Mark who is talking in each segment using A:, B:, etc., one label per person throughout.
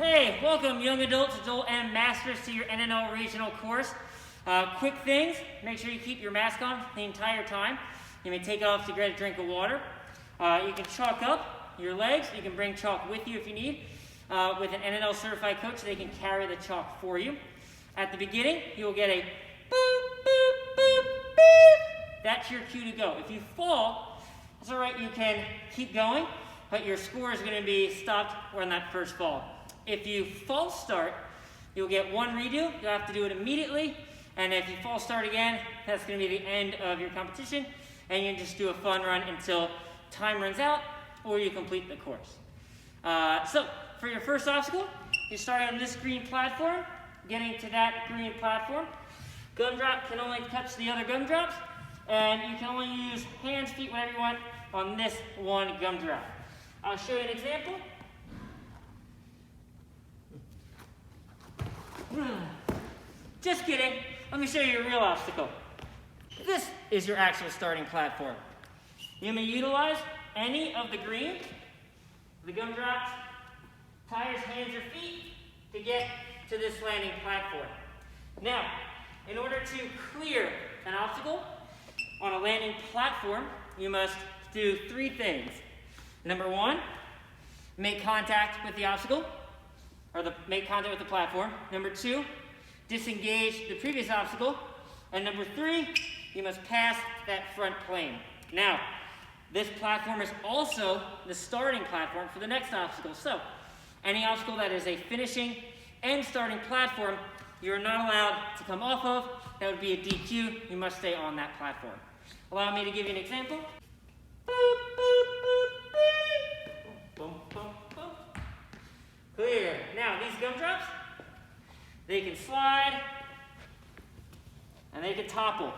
A: Hey, welcome young adults, adult and masters to your NNL Regional course. Quick things, make sure you keep your mask on the entire time. You may take it off to get a drink of water. You can chalk up your legs. You can bring chalk with you if you need. With an NNL certified coach, they can carry the chalk for you. At the beginning, you will get a boop, boop, boop, boop. That's your cue to go. If you fall, it's all right, you can keep going, but your score is going to be stopped on that first fall. If you false start, you'll get one redo. You'll have to do it immediately. And if you false start again, that's going to be the end of your competition. And you can just do a fun run until time runs out or you complete the course. So for your first obstacle, you start on this green platform. Getting to that green platform, gumdrop can only touch the other gumdrops. And you can only use hands, feet, whatever you want on this one gumdrop. I'll show you an example. Just kidding. Let me show you a real obstacle. This is your actual starting platform. You may utilize any of the green, the gumdrops, tires, hands, or feet to get to this landing platform. Now, in order to clear an obstacle on a landing platform, you must do three things. Number one, make contact with the obstacle, or make contact with the platform. Number two, disengage the previous obstacle. And number three, you must pass that front plane. Now, this platform is also the starting platform for the next obstacle. So, any obstacle that is a finishing and starting platform, you're not allowed to come off of. That would be a DQ. You must stay on that platform. Allow me to give you an example. Boop, boop, boop, beep. Boom, boom, boom. Clear. Now, these gumdrops, they can slide and they can topple.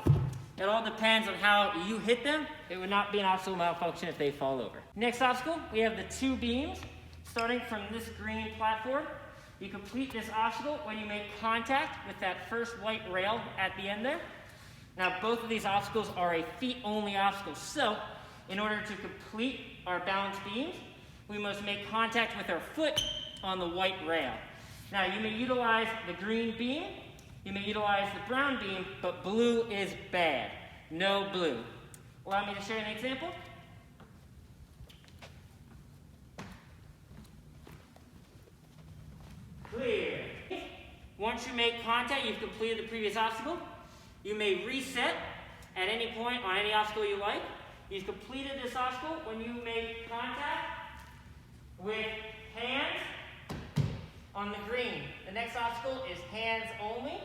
A: It all depends on how you hit them. It would not be an obstacle malfunction if they fall over. Next obstacle, we have the two beams. Starting from this green platform, you complete this obstacle when you make contact with that first white rail at the end there. Now, both of these obstacles are a feet-only obstacle. So, in order to complete our balance beams, we must make contact with our foot on the white rail. Now, you may utilize the green beam, you may utilize the brown beam, but blue is bad. No blue. Allow me to show you an example. Clear. Once you make contact, you've completed the previous obstacle. You may reset at any point on any obstacle you like. You've completed this obstacle when you make contact with hands on the green. The next obstacle is hands only,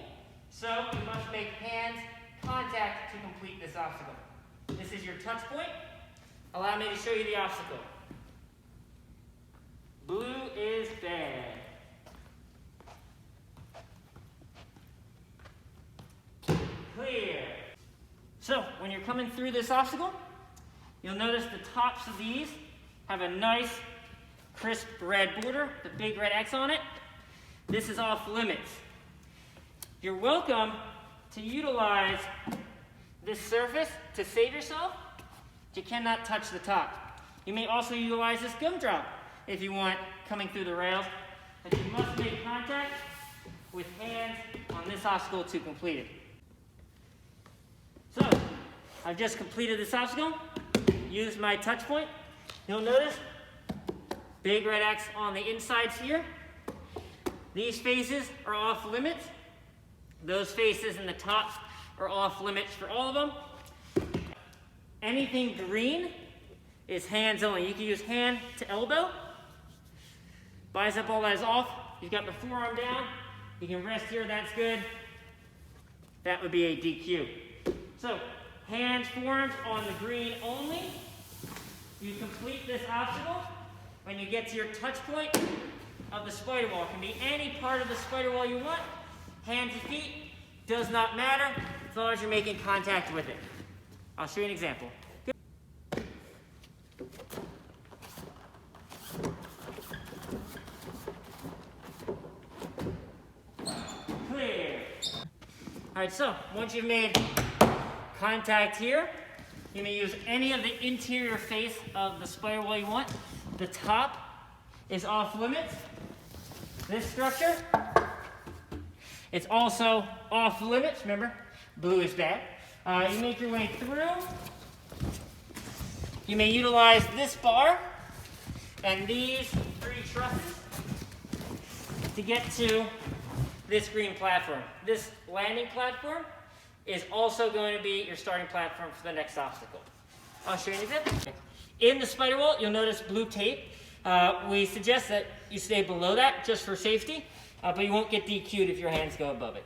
A: so you must make hands contact to complete this obstacle. This is your touch point. Allow me to show you the obstacle. Blue is bad. Clear. So, when you're coming through this obstacle, you'll notice the tops of these have a nice crisp red border, the big red X on it. This is off limits. You're welcome to utilize this surface to save yourself, but you cannot touch the top. You may also utilize this gumdrop if you want coming through the rails, but you must make contact with hands on this obstacle to complete it. So, I've just completed this obstacle, used my touch point. You'll notice big red X on the insides here. These faces are off limits. Those faces in the top are off limits for all of them. Anything green is hands only. You can use hand to elbow. Bicep all that is off. You've got the forearm down. You can rest here, that's good. That would be a DQ. So, hands, forearms on the green only. You complete this obstacle when you get to your touch point of the spider wall. It can be any part of the spider wall you want. Hands and feet, does not matter as long as you're making contact with it. I'll show you an example. Good. Clear. All right, so once you've made contact here, you may use any of the interior face of the spider wall you want. The top is off limits. This structure, it's also off limits. Remember, blue is bad. You make your way through. You may utilize this bar and these 3 trusses to get to this green platform. This landing platform is also going to be your starting platform for the next obstacle. I'll show you an example. In the spider wall, you'll notice blue tape. We suggest that you stay below that just for safety, but you won't get DQ'd if your hands go above it.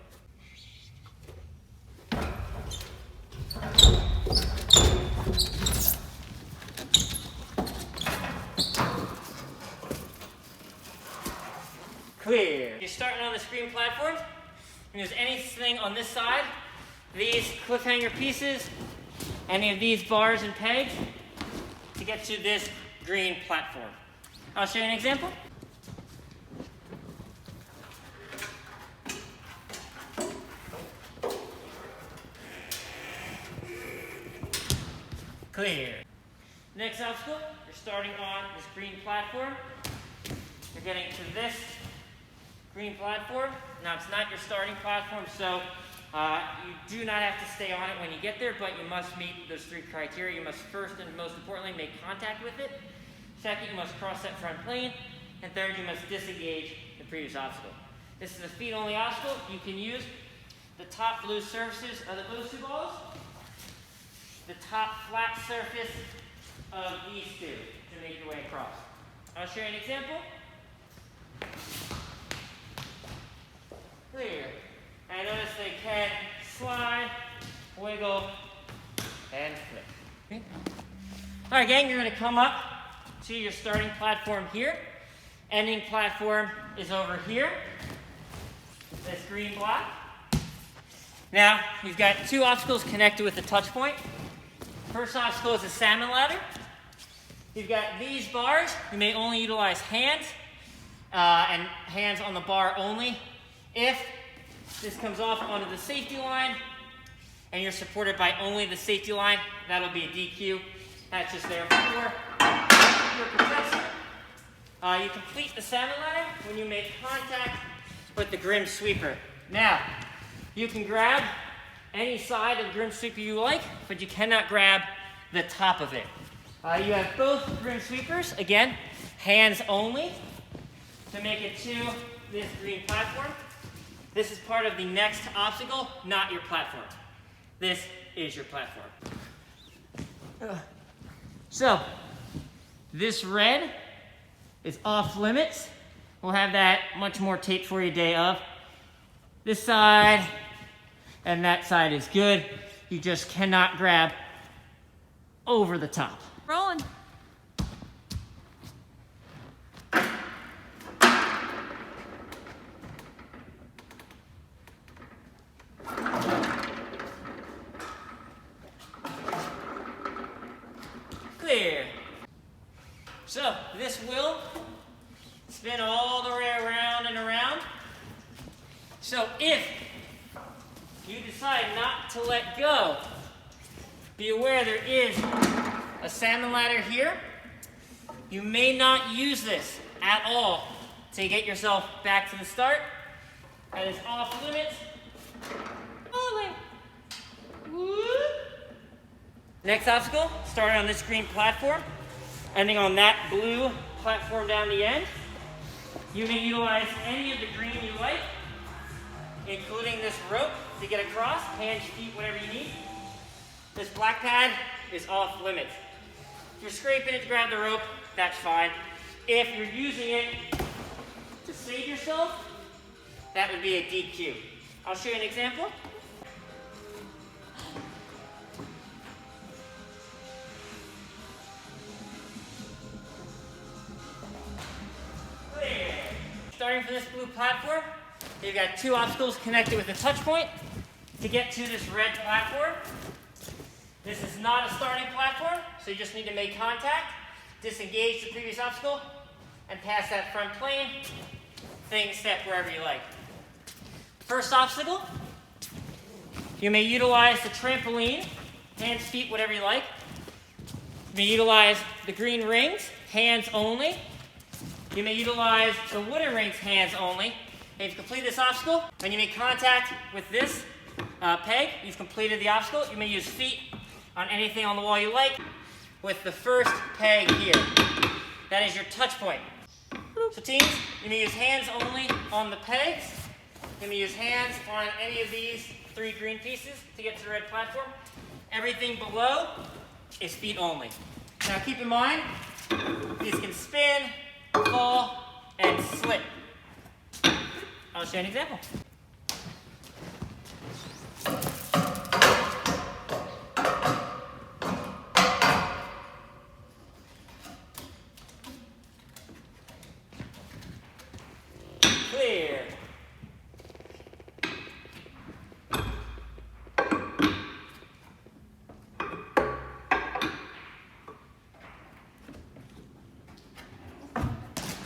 A: Clear. You're starting on the screen platform, and there's anything on this side, these cliffhanger pieces, any of these bars and pegs, to get to this green platform. I'll show you an example. Clear. Next obstacle, you're starting on this green platform. You're getting to this green platform. Now, it's not your starting platform, so you do not have to stay on it when you get there, but you must meet those 3 criteria. You must first and most importantly make contact with it. Second, you must cross that front plane. And third, you must disengage the previous obstacle. This is a feet-only obstacle. You can use the top blue surfaces of the Bosu balls, the top flat surface of these 2 to make your way across. I'll show you an example. Clear. And notice they can slide, wiggle, and flip. Okay. All right, gang, you're going to come up to your starting platform here. Ending platform is over here. This green block. Now, you've got 2 obstacles connected with a touch point. First obstacle is a salmon ladder. You've got these bars. You may only utilize hands, and hands on the bar only. If this comes off onto the safety line, and you're supported by only the safety line, that'll be a DQ. That's just there for your protection. You complete the salmon ladder when you make contact with the Grim Sweeper. Now, you can grab any side of the Grim Sweeper you like, but you cannot grab the top of it. You have both Grim Sweepers, again, hands only, to make it to this green platform. This is part of the next obstacle, not your platform. This is your platform. So, this red is off limits. We'll have that much more taped for you day of. This side and that side is good. You just cannot grab over the top.
B: Rolling.
A: Clear. So this will spin all the way around and around. So if you decide not to let go, be aware there is a salmon ladder here. You may not use this at all to get yourself back to the start. That is off limits. Next obstacle, starting on this green platform, ending on that blue platform down the end. You may utilize any of the green you like, including this rope to get across, hands, feet, whatever you need. This black pad is off limits. If you're scraping it to grab the rope, that's fine. If you're using it to save yourself, that would be a DQ. I'll show you an example. Starting from this blue platform, you've got 2 obstacles connected with a touch point to get to this red platform. This is not a starting platform, so you just need to make contact, disengage the previous obstacle, and pass that front plane. Things step wherever you like. First obstacle, you may utilize the trampoline, hands, feet, whatever you like. You may utilize the green rings, hands only. You may utilize the wooden rings hands only. And you've completed this obstacle. When you make contact with this peg, you've completed the obstacle. You may use feet on anything on the wall you like with the first peg here. That is your touch point. So teams, you may use hands only on the pegs. You may use hands on any of these 3 green pieces to get to the red platform. Everything below is feet only. Now keep in mind, these can spin, fall, and slip. I'll show you an example. Clear.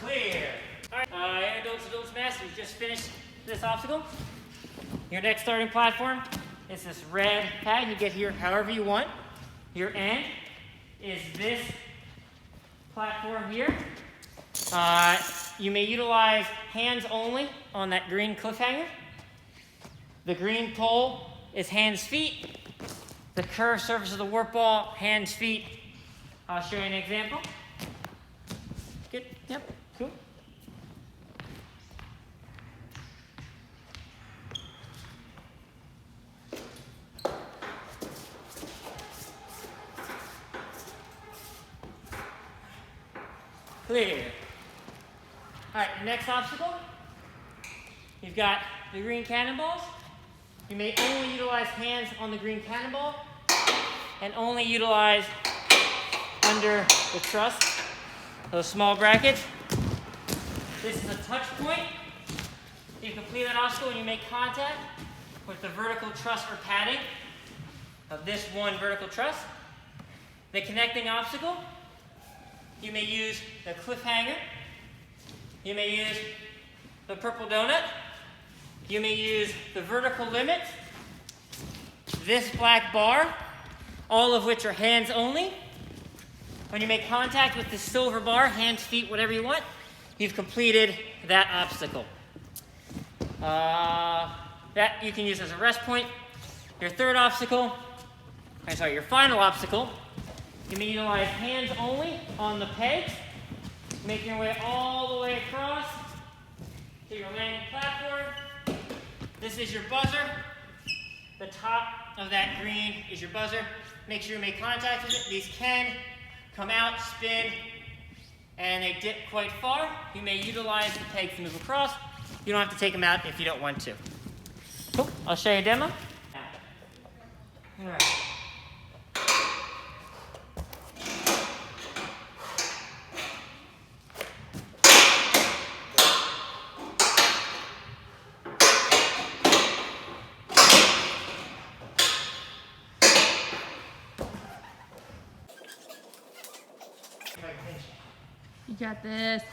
A: Clear. All right, adults, masters, just finished this obstacle. Your next starting platform is this red pad. You get here however you want. Your end is this platform here. You may utilize hands only on that green cliffhanger. The green pole is hands, feet. The curved surface of the warp ball, hands, feet. I'll show you an example. Good, yep, cool. Clear. All right, next obstacle. You've got the green cannonballs. You may only utilize hands on the green cannonball and only utilize under the truss, those small brackets. This is a touch point. You complete that obstacle when you make contact with the vertical truss or padding of this one vertical truss. The connecting obstacle, you may use the cliffhanger. You may use the purple donut. You may use the vertical limit, this black bar, all of which are hands only. When you make contact with the silver bar, hands, feet, whatever you want, you've completed that obstacle. That you can use as a rest point. Your final obstacle, you may utilize hands only on the pegs, making your way all the way across to your landing platform. This is your buzzer. The top of that green is your buzzer. Make sure you make contact with it. These can come out, spin, and they dip quite far. You may utilize the pegs to move across. You don't have to take them out if you don't want to. Cool. I'll show you a demo. All right.
B: You got this.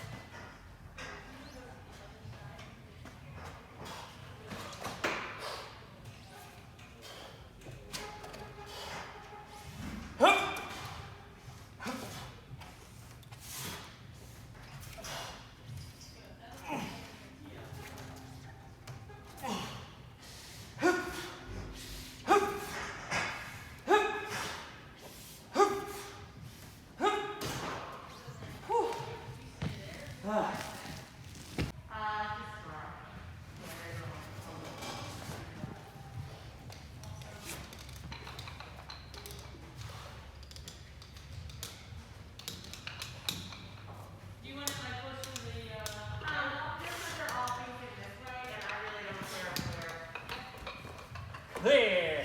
A: Clear.